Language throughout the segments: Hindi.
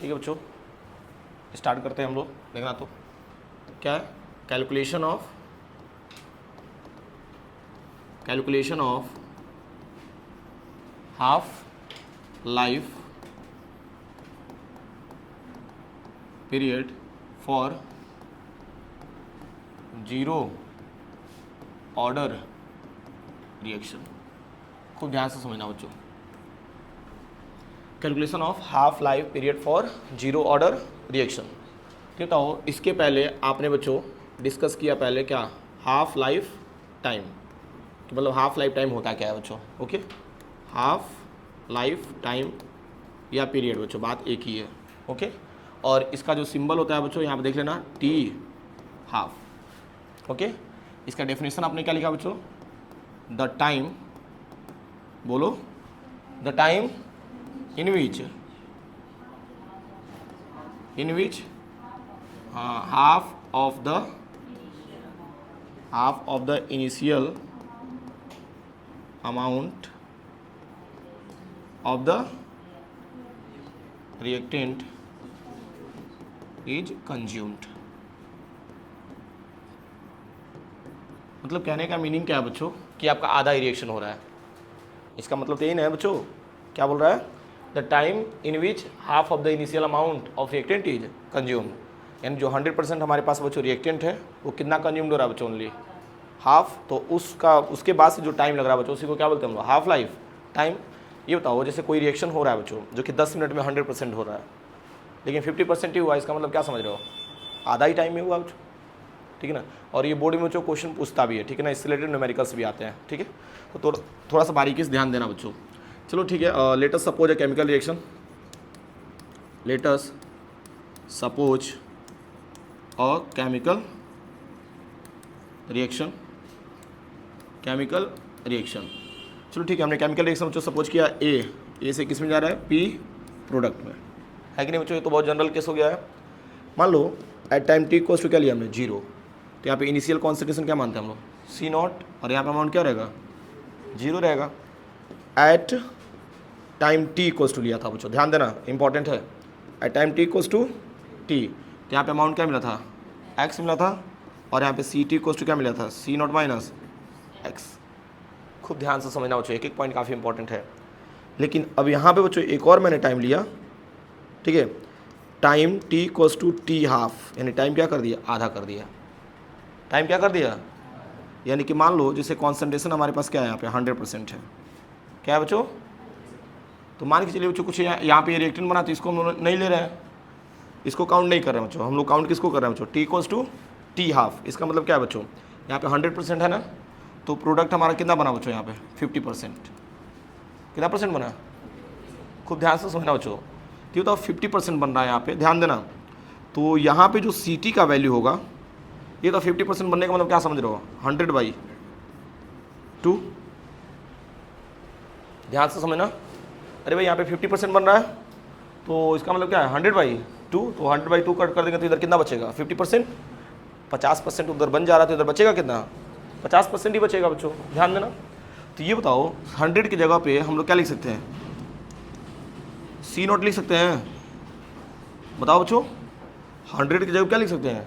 ठीक है बच्चों, स्टार्ट करते हैं हम लोग। देखना तो क्या है, calculation of half life period for zero order reaction. खूब ध्यान से समझना बच्चों, calculation of half life period for zero order reaction. ठीक बताओ, इसके पहले आपने बच्चों डिस्कस किया पहले क्या, हाफ लाइफ टाइम, मतलब हाफ लाइफ टाइम होता क्या है बच्चों। ओके, हाफ लाइफ टाइम या पीरियड बच्चों, बात एक ही है। ओके, और इसका जो सिंबल होता है बच्चों यहाँ पे देख लेना, टी हाफ। ओके, इसका डेफिनेशन आपने क्या लिखा बच्चों, द टाइम, बोलो, the time in which half of the initial amount of the reactant is consumed। मतलब कहने का मीनिंग क्या है बच्चों कि आपका आधा ही रिएक्शन हो रहा है। इसका मतलब तो यही ना है बच्चों, क्या बोल रहा है, the time in which half of the initial amount of reactant is consumed, यानी जो 100% हमारे पास बच्चों रिएक्टेंट है वो कितना कंज्यूम्ड हो रहा है बच्चों, ओनली हाफ। तो उसके बाद से जो टाइम लग रहा है बच्चों उसी को क्या बोलते हैं हम लोग, हाफ लाइफ टाइम। ये बताओ, जैसे कोई रिएक्शन हो रहा है बच्चों जो कि 10 मिनट में 100% हो रहा है, लेकिन 50% ही हुआ, इसका मतलब क्या समझ रहे हो, आधा ही टाइम में हुआ बच्चों। ठीक है ना, और ये बोर्ड में बच्चों क्वेश्चन पूछता भी है, ठीक है ना, इससे रिलेटेड न्यूमेरिकल्स भी आते हैं। ठीक है, तो थोड़ा सा बारीकी से ध्यान देना बच्चों। चलो ठीक है, let us suppose a chemical reaction, let us suppose a chemical reaction. चलो ठीक है, हमने केमिकल रिएक्शन बच्चों सपोज किया ए से किस में जा रहा है, पी प्रोडक्ट में, है कि नहीं बच्चों। ये तो बहुत जनरल केस हो गया है। मान लो at time T equals to क्या लिया हमने, 0, तो यहाँ पे इनिशियल कॉन्सेंट्रेशन क्या मानते हैं हम लोग, C0, और यहाँ पे अमाउंट क्या रहेगा, 0 रहेगा। At time T equals to लिया था बच्चों, ध्यान देना इंपॉर्टेंट है, at time T equals to T, तो यहाँ पे अमाउंट क्या मिला था, x मिला था, और यहाँ पे ct इक्वल्स टू क्या मिला था, C0 माइनस x। खूब ध्यान से समझना बच्चों, एक एक पॉइंट काफ़ी इंपॉर्टेंट है। लेकिन अब यहाँ पे बच्चों एक और मैंने टाइम लिया, ठीक है, time t equals to T half, यानी टाइम क्या कर दिया, आधा कर दिया। टाइम क्या कर दिया, यानी कि मान लो जैसे कॉन्सेंट्रेशन हमारे पास क्या है यहाँ पे 100% है, क्या है बच्चों, तो मान के चलिए बच्चों कुछ यहाँ पे रिएक्टेंट बना, तो इसको हम लोग नहीं ले रहे हैं, इसको काउंट नहीं कर रहे हैं बच्चों। हम लोग काउंट किसको कर रहे हैं बच्चों, T equals to T half. इसका मतलब क्या है बच्चों, यहाँ पे 100% है ना, तो प्रोडक्ट हमारा कितना बना बच्चों, यहाँ पे 50%। कितना परसेंट बना, खूब ध्यान से समझना बच्चों, तो बताओ 50% बन रहा है यहाँ पे, ध्यान देना। तो यहाँ पे जो ct का वैल्यू होगा, ये तो 50% बनने का मतलब क्या समझ रहे हो, 100/2। ध्यान से समझना, अरे भाई यहाँ पे 50% बन रहा है, तो इसका मतलब क्या है, 100/2, तो 100/2 कट कर देंगे तो इधर कितना बचेगा, 50%। 50% उधर बन जा रहा था, इधर बचेगा कितना, 50% ही बचेगा बच्चों, ध्यान देना। तो ये बताओ 100 की जगह पे हम लोग क्या लिख सकते हैं, C0 लिख सकते हैं, बताओ बच्चों, 100 की जगह क्या लिख सकते हैं,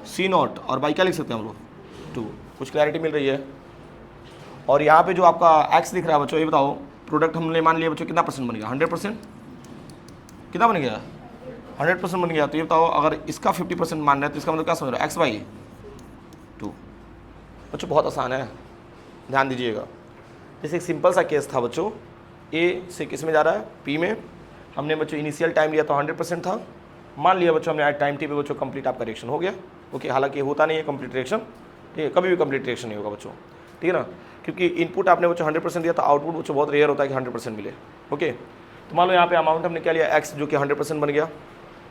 C0, और बाई क्या लिख सकते हैं हम लोग, 2। कुछ क्लैरिटी मिल रही है। और यहाँ पे जो आपका x दिख रहा है बच्चों, ये बताओ प्रोडक्ट हमने मान लिया बच्चों कितना परसेंट बन गया, 100%, कितना बन गया, 100% बन गया। तो ये बताओ अगर इसका 50% मान रहे हैं तो इसका मतलब क्या समझ रहे हो, x/2। बच्चों बहुत आसान है, ध्यान दीजिएगा। जैसे एक सिंपल सा केस था बच्चों, ए से किस में जा रहा है, पी में, हमने बच्चों इनिशियल टाइम लिया तो 100% था, मान लिया बच्चों हमने टाइम टी पे बच्चों कंप्लीट आपका रिएक्शन हो गया। ओके, हालांकि होता नहीं है कंप्लीट रिएक्शन, ठीक है, कभी भी कंप्लीट रिएक्शन नहीं होगा बच्चों, ठीक है ना, क्योंकि इनपुट आपने बच्चों 100% दिया तो आउटपुट बच्चों बहुत रेयर होता है कि 100% मिले। ओके, तो मान लो यहाँ पे अमाउंट हमने क्या लिया, x, जो कि 100% बन गया,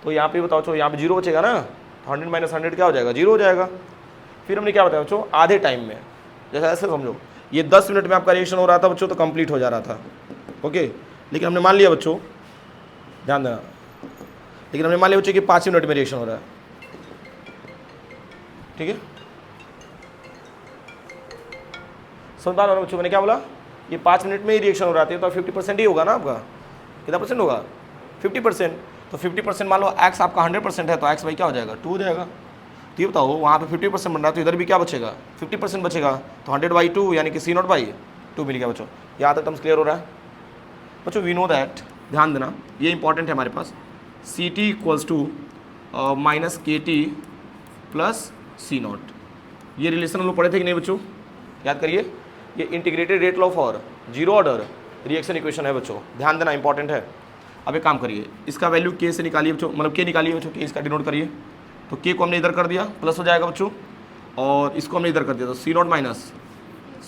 तो यहाँ पे बताओ, यहाँ पे 0 बचेगा ना, 100 माइनस 100 क्या हो जाएगा, 0 हो जाएगा। फिर हमने क्या बताया बच्चों, आधे टाइम में, जैसे ऐसे समझो ये 10 मिनट में आपका रिएक्शन हो रहा था बच्चों, तो कंप्लीट हो जा रहा था। ओके, लेकिन हमने मान लिया बच्चों, ध्यान देना, लेकिन हमने मान लिया बच्चों कि 5 मिनट में रिएक्शन हो रहा है, ठीक है, समझ पा रहे हो बच्चों मैंने क्या बोला, ये 5 मिनट में ही रिएक्शन हो रहा है, तो 50% ही होगा ना आपका, कितना परसेंट होगा, 50%। तो 50% मान लो x आपका 100% है तो x बाई क्या हो जाएगा 2 हो जाएगा। तो ये बताओ वहाँ पे 50% बन रहा है तो इधर भी क्या बचेगा 50% बचेगा, तो 100/2 यानी कि C0/2 मिल गया बच्चों। यहाँ तक टर्म्स क्लियर हो रहा है बच्चों। वी नो दैट, ध्यान देना ये इंपॉर्टेंट है हमारे पास, CT equals to -KT plus C0। ये रिलेशन हम लोग पढ़े थे कि नहीं बच्चों, याद करिए। ये integrated rate law for zero order reaction equation है बच्चों, ध्यान देना इंपॉर्टेंट है। अब एक काम करिए, इसका वैल्यू K से निकालिए बच्चों, मतलब K निकालिए बच्चों, K इसका डिनोट करिए। तो K को हमने इधर कर दिया प्लस हो जाएगा बच्चों, और इसको हमने इधर कर दिया तो C0 माइनस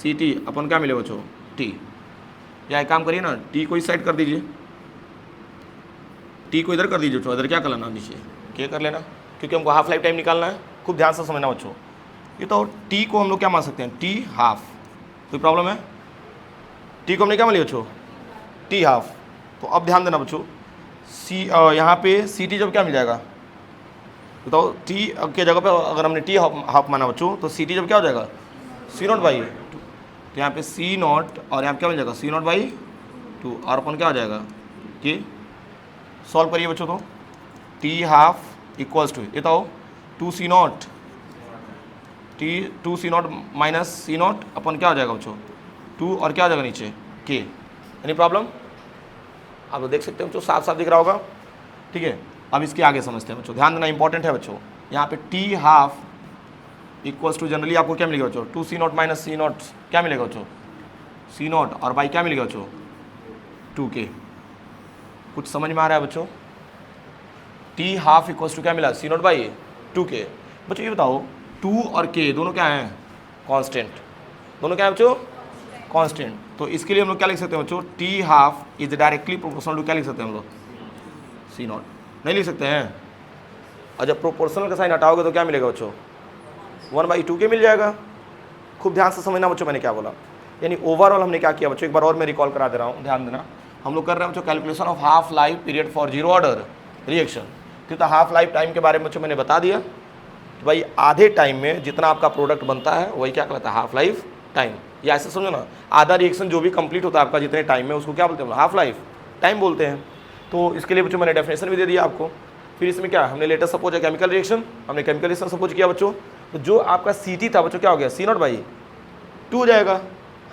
CT अपन क्या मिले बच्चों T। या एक काम करिए ना, T को इस साइड कर दीजिए, T को इधर कर दीजिए बच्चों, इधर क्या कर लेना नीचे K कर लेना, क्योंकि हमको हाफ लाइफ टाइम निकालना है। खूब ध्यान से समझना बच्चों। ये तो T को हम लोग क्या मान सकते हैं T हाफ, कोई प्रॉब्लम है? T को हमने क्या मान लिया बच्चों T हाफ। तो अब ध्यान देना बच्चों, यहाँ पे CT जब क्या मिल जाएगा बताओ, T के जगह पे अगर हमने T हाफ माना बच्चों तो CT जब क्या हो जाएगा C0/2। तो यहाँ पे C0 और यहाँ पे क्या मिल जाएगा C0/2, और अपन क्या हो जाएगा कि सॉल्व करिए बच्चों। तो T हाफ इक्वल्स टू ये तो 2C0 माइनस C0 अपन क्या हो जाएगा बच्चों 2, और क्या हो जाएगा नीचे K। Any problem? आप देख सकते हैं बच्चों, साफ साफ दिख रहा होगा, ठीक है। अब इसके आगे समझते हैं बच्चों, ध्यान देना इंपॉर्टेंट है बच्चों। यहाँ पे T half equals to generally आपको क्या मिलेगा बच्चों 2C0 माइनस C0 क्या मिलेगा बच्चों C0, और बाई क्या मिलेगा बच्चों 2K। कुछ समझ में आ रहा है बच्चों? T हाफ इक्वल्स टू क्या मिला C0/2K। बच्चों ये बताओ 2 और K दोनों क्या हैं कांस्टेंट, दोनों क्या है बच्चों कांस्टेंट। तो इसके लिए हम लोग क्या लिख सकते हैं बच्चों T half is directly proportional to क्या लिख सकते हैं हम लोग C0, नहीं लिख सकते हैं। और जब प्रोपोर्शनल का साइन हटाओगे तो क्या मिलेगा बच्चों 1/2K मिल जाएगा। खूब ध्यान से समझना बच्चों मैंने क्या बोला। यानी ओवरऑल हमने क्या किया बच्चों, एक बार और मैं रिकॉल करा दे रहा हूँ, ध्यान देना। हम लोग कर रहे हैं बच्चों calculation of half life period for zero order reaction. तो हाफ लाइफ टाइम के बारे में बच्चों मैंने बता दिया कि भाई आधे टाइम में जितना आपका प्रोडक्ट बनता है वही क्या कहलाता है हाफ लाइफ टाइम। या ऐसे समझो ना, आधा रिएक्शन जो भी कंप्लीट होता है आपका जितने टाइम में उसको क्या बोलते हैं हाफ लाइफ टाइम बोलते हैं। तो इसके लिए बच्चों मैंने डेफिनेशन भी दे दिया आपको। फिर इसमें क्या हमने लेटेस्ट सपोज है केमिकल रिएक्शन, हमने केमिकल रिएक्शन सपोज किया बच्चों। तो जो आपका CT था बच्चों क्या हो गया C0/2 हो जाएगा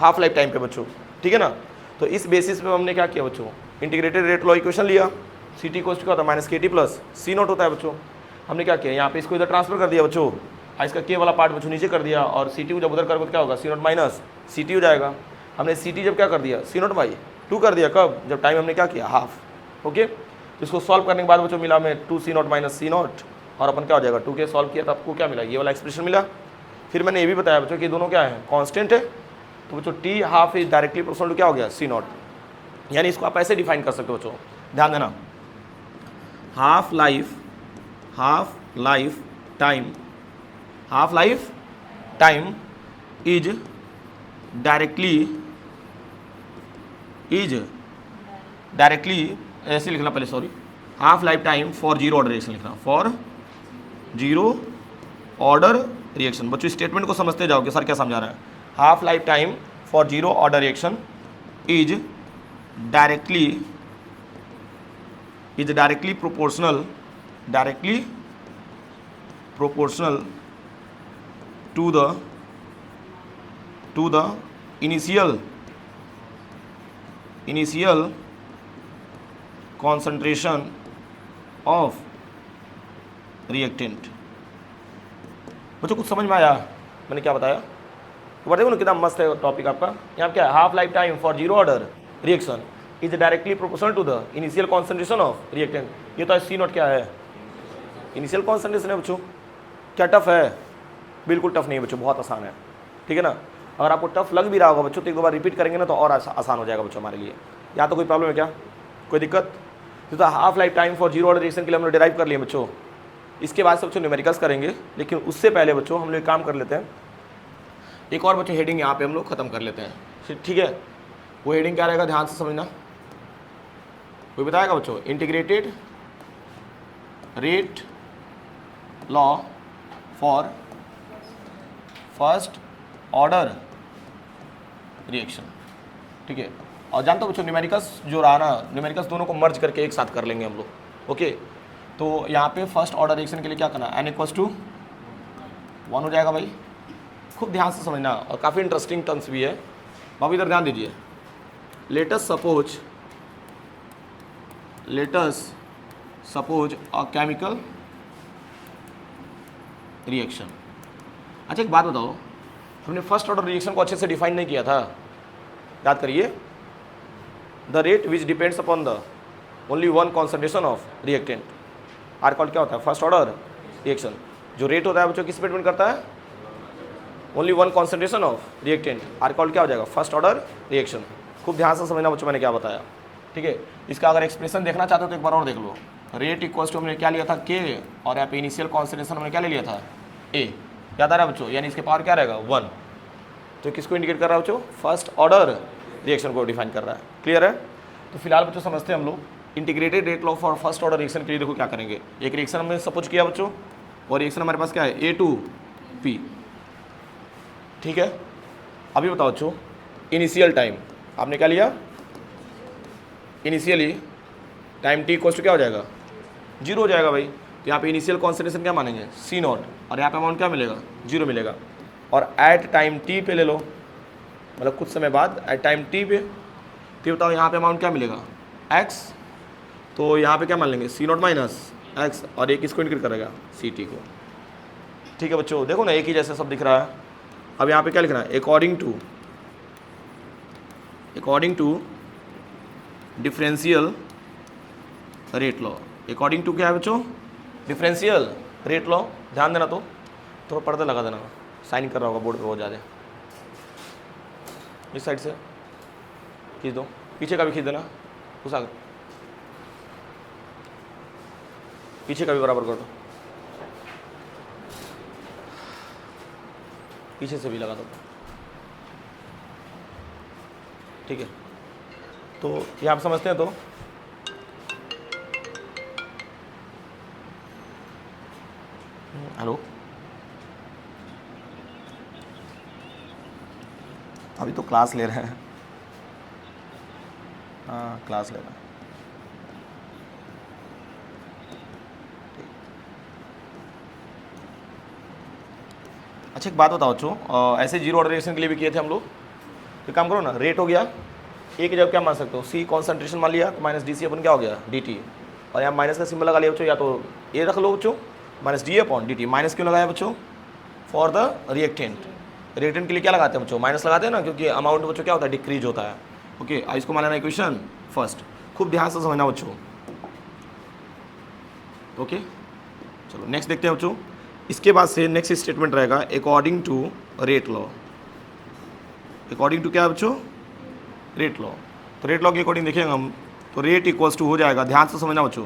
हाफ लाइफ टाइम पे बच्चों, ठीक है ना। तो इस बेसिस पे हमने क्या किया बच्चों इंटीग्रेटेड रेट लॉ इक्वेशन लिया। CT को क्या होता है -KT प्लस C0 होता है बच्चों। हमने क्या किया यहाँ पे इसको इधर ट्रांसफर कर दिया बच्चों, इसका K वाला पार्ट बच्चों नीचे कर दिया, और CT को जब उधर करोगे तो क्या होगा C0 माइनस CT हो जाएगा। हमने CT जब क्या कर दिया C0/2 कर दिया, कब जब टाइम हमने क्या किया हाफ। ओके, तो इसको सॉल्व करने के बाद बच्चों मिला हमें 2C0 माइनस C0, और अपन क्या हो जाएगा 2K सॉल्व किया तो आपको क्या मिला ये वाला एक्सप्रेशन मिला। फिर मैंने ये भी बताया बच्चों कि दोनों क्या है कांस्टेंट है। तो बच्चों T half is directly proportional to क्या हो गया C0। यानी इसको आप ऐसे डिफाइन कर सकते हो बच्चों, ध्यान देना। Half life time is directly ऐसे लिखना पहले, sorry, half life time for zero order reaction लिखना, फॉर जीरो ऑर्डर रिएक्शन। बच्चों स्टेटमेंट को समझते जाओ कि सर क्या समझा रहा है। Half life time for zero order reaction is directly proportional to the initial concentration of reactant। बच्चों कुछ समझ में आया मैंने क्या बताया? तो बताइए ना कितना मस्त है टॉपिक आपका। यहाँ क्या है half life time for zero order reaction is directly proportional to the initial concentration of reactant. ये तो C0 क्या है इनिशियल कॉन्सेंट्रेशन है बच्चों। क्या टफ है? बिल्कुल टफ नहीं है बच्चों, बहुत आसान है, ठीक है ना। अगर आपको टफ लग भी रहा होगा बच्चों तो एक दो बार रिपीट करेंगे ना तो और आसान हो जाएगा बच्चों हमारे लिए। या तो कोई प्रॉब्लम है क्या, कोई दिक्कत? तो half life time for zero order reaction के लिए हमने डिराइव कर लिए बच्चों। इसके बाद से बच्चों न्यूमेरिकल्स करेंगे, लेकिन उससे पहले बच्चों हम लोग काम कर लेते हैं। एक और बच्चों हेडिंग यहाँ पे हम लोग खत्म कर लेते हैं, ठीक है। वो हेडिंग क्या रहेगा ध्यान से समझना, कोई बताएगा बच्चों? Integrated rate law for first order reaction, ठीक है। और जानते हो बच्चों न्यूमेरिकल्स जो रहा ना, न्यूमेरिकल्स दोनों को मर्ज करके एक साथ कर लेंगे हम लोग, ओके, तो यहाँ पे फर्स्ट ऑर्डर रिएक्शन के लिए क्या करना, n इक्वल्स टू 1 हो जाएगा भाई। खूब ध्यान से समझना और काफ़ी इंटरेस्टिंग टर्म्स भी है। बाबू इधर ध्यान दीजिए। Let us suppose a chemical reaction. अच्छा एक बात बताओ, हमने फर्स्ट ऑर्डर रिएक्शन को अच्छे से डिफाइन नहीं किया था, याद करिए। The rate which depends upon the only one concentration of reactant are called क्या होता है, फर्स्ट ऑर्डर रिएक्शन। जो रेट होता है बच्चों किस पे डिपेंड करता है, only one concentration of reactant are called क्या हो जाएगा, फर्स्ट ऑर्डर रिएक्शन। खूब ध्यान से समझना बच्चों मैंने क्या बताया, ठीक है। इसका अगर एक्सप्रेशन देखना चाहते हो तो एक बार और देख लो। रेट इक्वल्स टू हमने क्या लिया था, के, और यहाँ पे इनिशियल कॉन्सेंट्रेशन हमने क्या ले लिया था, ए। याद आ रहा है बच्चों, यानी इसके पावर क्या रहेगा 1। तो किसको इंडिकेट कर रहा है बच्चों, फर्स्ट ऑर्डर रिएक्शन को डिफाइन कर रहा है। क्लियर है। तो फिलहाल बच्चों समझते हैं हम लोग integrated rate law for first order reaction के लिए। देखो क्या करेंगे, एक रिएक्शन हमने सपोज किया बच्चों, और रिएक्शन हमारे पास क्या है A2P, ठीक है। अभी बताओ बच्चों, इनिशियल टाइम आपने क्या लिया, initially time t equals to क्या हो जाएगा, 0 हो जाएगा भाई। तो यहाँ पे इनिशियल कॉन्सेंट्रेशन क्या मानेंगे, C0, और यहाँ पे अमाउंट क्या मिलेगा, 0 मिलेगा। और एट टाइम t पे ले लो, मतलब कुछ समय बाद एट टाइम t पे, तो बताओ यहाँ पे अमाउंट क्या मिलेगा, x। तो यहाँ पे क्या मान लेंगे, C0 माइनस x, और एक किसको इंडिकेट करेगा, Ct को। ठीक है बच्चों, देखो ना एक ही जैसे सब दिख रहा है। अब यहाँ पे क्या लिखना है, according to differential rate law. According to क्या है बच्चों, डिफरेंशियल रेट लॉ। ध्यान देना, तो थोड़ा पर्दा लगा देना, साइन कर रहा होगा बोर्ड पे बहुत ज़्यादा। इस साइड से खींच दो, पीछे का भी खींच देना, उस आगे पीछे का भी बराबर कर दो, पीछे से भी लगा दो, ठीक है। तो ये आप समझते हैं। तो हेलो, अभी तो क्लास ले रहे हैं, हाँ क्लास ले रहे हैं। अच्छा एक बात बताओ बच्चों, ऐसे जीरो ऑर्डर रिएक्शन के लिए भी किए थे हम लोग। तो काम करो ना, रेट हो गया ए की जगह क्या मान सकते हो, सी कॉन्सेंट्रेशन मान लिया, तो माइनस डी सी अपन क्या हो गया डी टी, और यहाँ माइनस का सिंबल लगा लिया बच्चों, या तो ए रख लो बच्चों, minus D upon D T. Minus क्यों लगाया बच्चों, फॉर द रिएक्टेंट। रिएक्टेंट के लिए क्या लगाते हैं बच्चों, माइनस लगाते हैं ना, क्योंकि अमाउंट बच्चों क्या होता है, डिक्रीज होता है। ओके, इसको मान लेना इक्वेशन फर्स्ट। खूब ध्यान से समझना बच्चों। ओके चलो नेक्स्ट देखते हैं बच्चों। इसके बाद से नेक्स्ट स्टेटमेंट रहेगा according to rate law. According to क्या है बच्चों, रेट लॉ। तो रेट लॉ के अकॉर्डिंग देखेंगे हम, तो रेट इक्वल्स टू हो जाएगा, ध्यान से समझना बच्चों,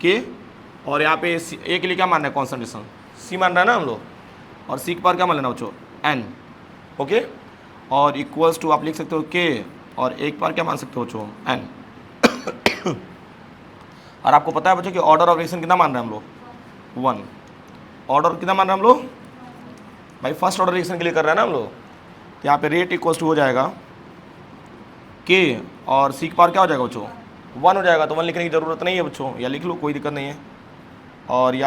के, और यहाँ पे ए के लिए क्या मान रहा है, कॉन्सेंट्रेशन सी मान रहा है ना हम लोग, और सी के पार क्या मान लेना बच्चों, एन। ओके, और इक्वल्स टू आप लिख सकते हो के, और एक बार क्या मान सकते हो बच्चों, एन। और आपको पता है बच्चों कि ऑर्डर ऑफ रिएक्शन कितना मान रहे हैं हम लोग, 1। ऑर्डर कितना मान रहे हैं हम लोग भाई, फर्स्ट ऑर्डर रिएक्शन के लिए कर रहे हैं ना हम लोग। तो यहाँ पे रेट इक्वल्स टू हो जाएगा के, और सी के पावर क्या हो जाएगा बच्चों, 1 हो जाएगा। तो 1 लिखने की ज़रूरत नहीं है बच्चों, या लिख लो कोई दिक्कत नहीं है। और या